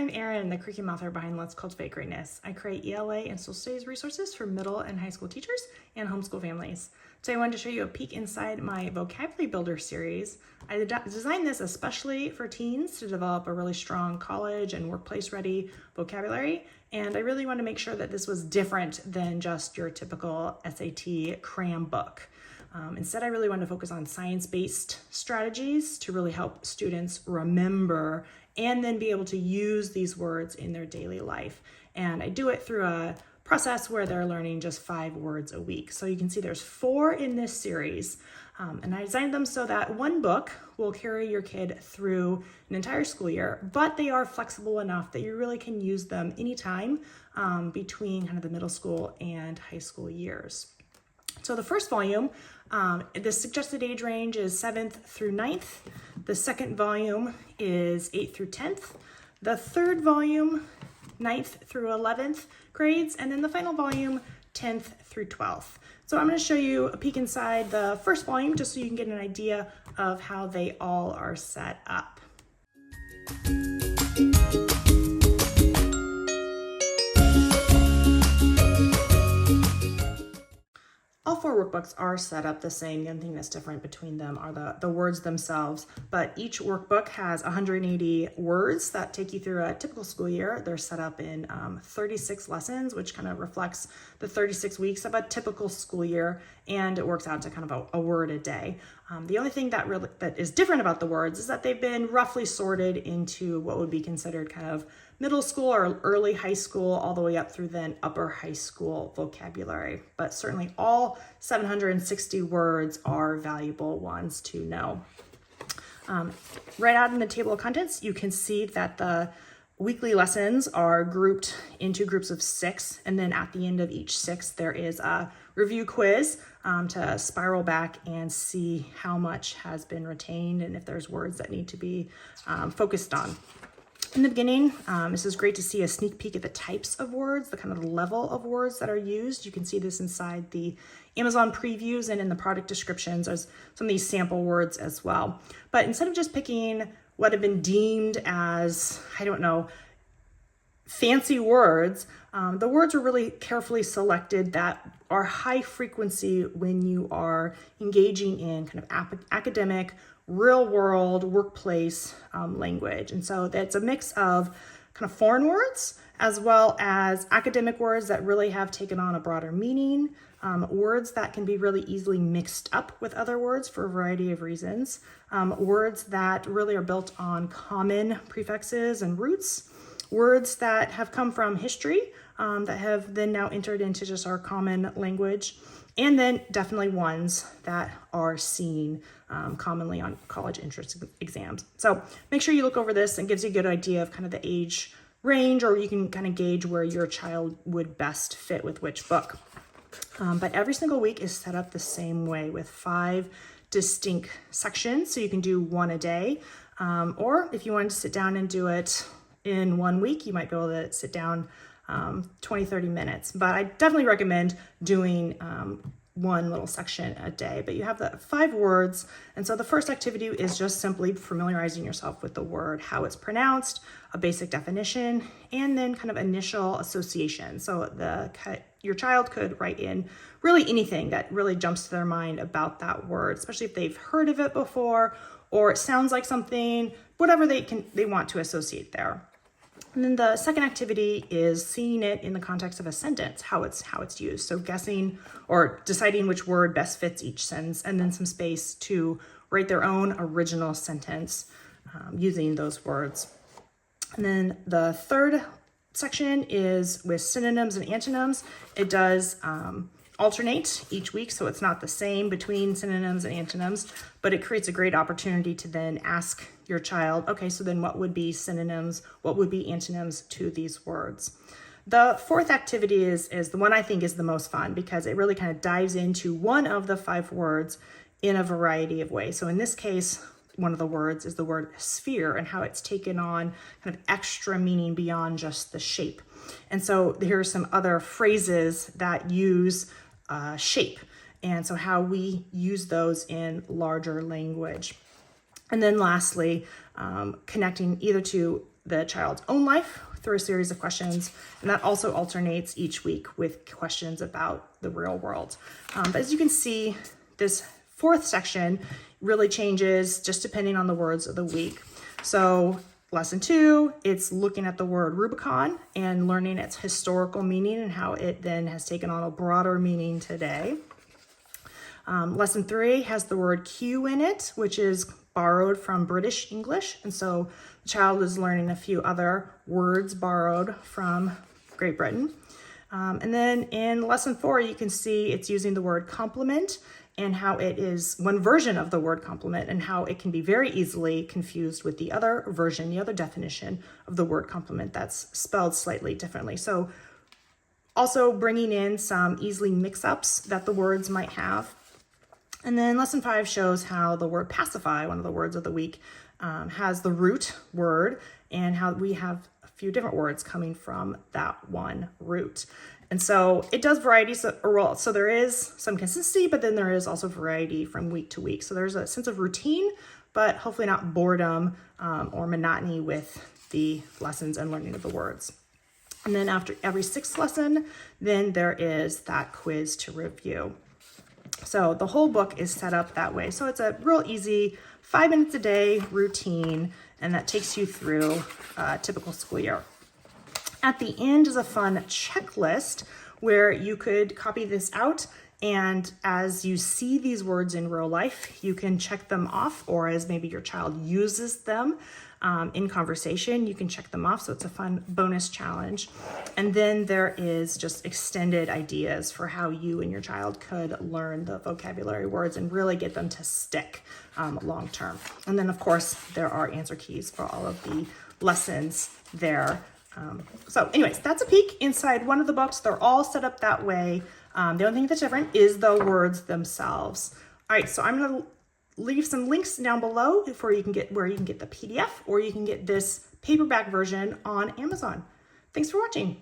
I'm Erin, the curriculum author behind Let's Cultivate Greatness. I create ELA and social studies resources for middle and high school teachers and homeschool families. Today I wanted to show you a peek inside my Vocabulary Builder series. I designed this especially for teens to develop a really strong college and workplace ready vocabulary. And I really wanted to make sure that this was different than just your typical SAT cram book. Instead, I really wanted to focus on science-based strategies to really help students remember and then be able to use these words in their daily life. And I do it through a process where they're learning just 5 words a week. So you can see there's 4 in this series. And I designed them so that one book will carry your kid through an entire school year, but they are flexible enough that you really can use them anytime between kind of the middle school and high school years. So the first volume, the suggested age range is 7th through 9th. The second volume is 8th through 10th. The third volume, 9th through 11th grades. And then the final volume, 10th through 12th. So I'm going to show you a peek inside the first volume just so you can get an idea of how they all are set up. All 4 workbooks are set up the same. The only thing that's different between them are the words themselves, but each workbook has 180 words that take you through a typical school year. They're set up in 36 lessons, which kind of reflects the 36 weeks of a typical school year, and it works out to kind of a word a day. The only thing that is different about the words is that they've been roughly sorted into what would be considered kind of middle school or early high school, all the way up through then upper high school vocabulary. But certainly all 760 words are valuable ones to know. Right out in the table of contents, you can see that the weekly lessons are grouped into groups of 6, and then at the end of each 6, there is a review quiz to spiral back and see how much has been retained and if there's words that need to be focused on. In the beginning, this is great to see a sneak peek at the types of words, the kind of level of words that are used. You can see this inside the Amazon previews and in the product descriptions. There's some of these sample words as well. But instead of just picking what have been deemed as, fancy words, the words were really carefully selected that are high frequency when you are engaging in kind of academic, real world, workplace language. And so that's a mix of kind of foreign words as well as academic words that really have taken on a broader meaning, words that can be really easily mixed up with other words for a variety of reasons, words that really are built on common prefixes and roots, words that have come from history that have then now entered into just our common language, and then definitely ones that are seen commonly on college entrance exams. So make sure you look over this, and gives you a good idea of kind of the age range, or you can kind of gauge where your child would best fit with which book. But every single week is set up the same way with 5 distinct sections. So you can do 1 a day, or if you wanted to sit down and do it in 1 week, you might be able to sit down 20-30 minutes. But I definitely recommend doing 1 little section a day. But you have the 5 words, and so the first activity is just simply familiarizing yourself with the word, how it's pronounced, a basic definition, and then kind of initial association. So your child could write in really anything that really jumps to their mind about that word, especially if they've heard of it before or it sounds like something, whatever they want to associate there. And then the second activity is seeing it in the context of a sentence, how it's used. So guessing or deciding which word best fits each sentence, and then some space to write their own original sentence using those words. And then the third section is with synonyms and antonyms. It does alternate each week, so it's not the same between synonyms and antonyms, but it creates a great opportunity to then ask your child, okay, so then what would be synonyms, what would be antonyms to these words? The fourth activity is the one I think is the most fun, because it really kind of dives into one of the 5 words in a variety of ways. So in this case, one of the words is the word sphere, and how it's taken on kind of extra meaning beyond just the shape. And so here are some other phrases that use shape, and so how we use those in larger language. And then lastly, connecting either to the child's own life through a series of questions, and that also alternates each week with questions about the real world. But as you can see, this fourth section really changes just depending on the words of the week. So lesson 2, it's looking at the word Rubicon and learning its historical meaning and how it then has taken on a broader meaning today. Lesson 3 has the word Q in it, which is borrowed from British English. And so the child is learning a few other words borrowed from Great Britain. And then in lesson 4, you can see it's using the word complement and how it is one version of the word complement and how it can be very easily confused with the other version, the other definition of the word complement that's spelled slightly differently. So also bringing in some easily mix-ups that the words might have. And then lesson 5 shows how the word pacify, one of the words of the week, has the root word and how we have a few different words coming from that one root. And so it does variety, so there is some consistency, but then there is also variety from week to week. So there's a sense of routine, but hopefully not boredom or monotony with the lessons and learning of the words. And then after every 6th lesson, then there is that quiz to review. So the whole book is set up that way. So it's a real easy 5 minutes a day routine, and that takes you through a typical school year. At the end is a fun checklist where you could copy this out, and as you see these words in real life, you can check them off, or as maybe your child uses them in conversation, you can check them off. So it's a fun bonus challenge. And then there is just extended ideas for how you and your child could learn the vocabulary words and really get them to stick long term. And then of course there are answer keys for all of the lessons there. So anyways, that's a peek inside one of the books. They're all set up that way. The only thing that's different is the words themselves. All right, so I'm going to leave some links down below where you can get the PDF, or you can get this paperback version on Amazon. Thanks for watching.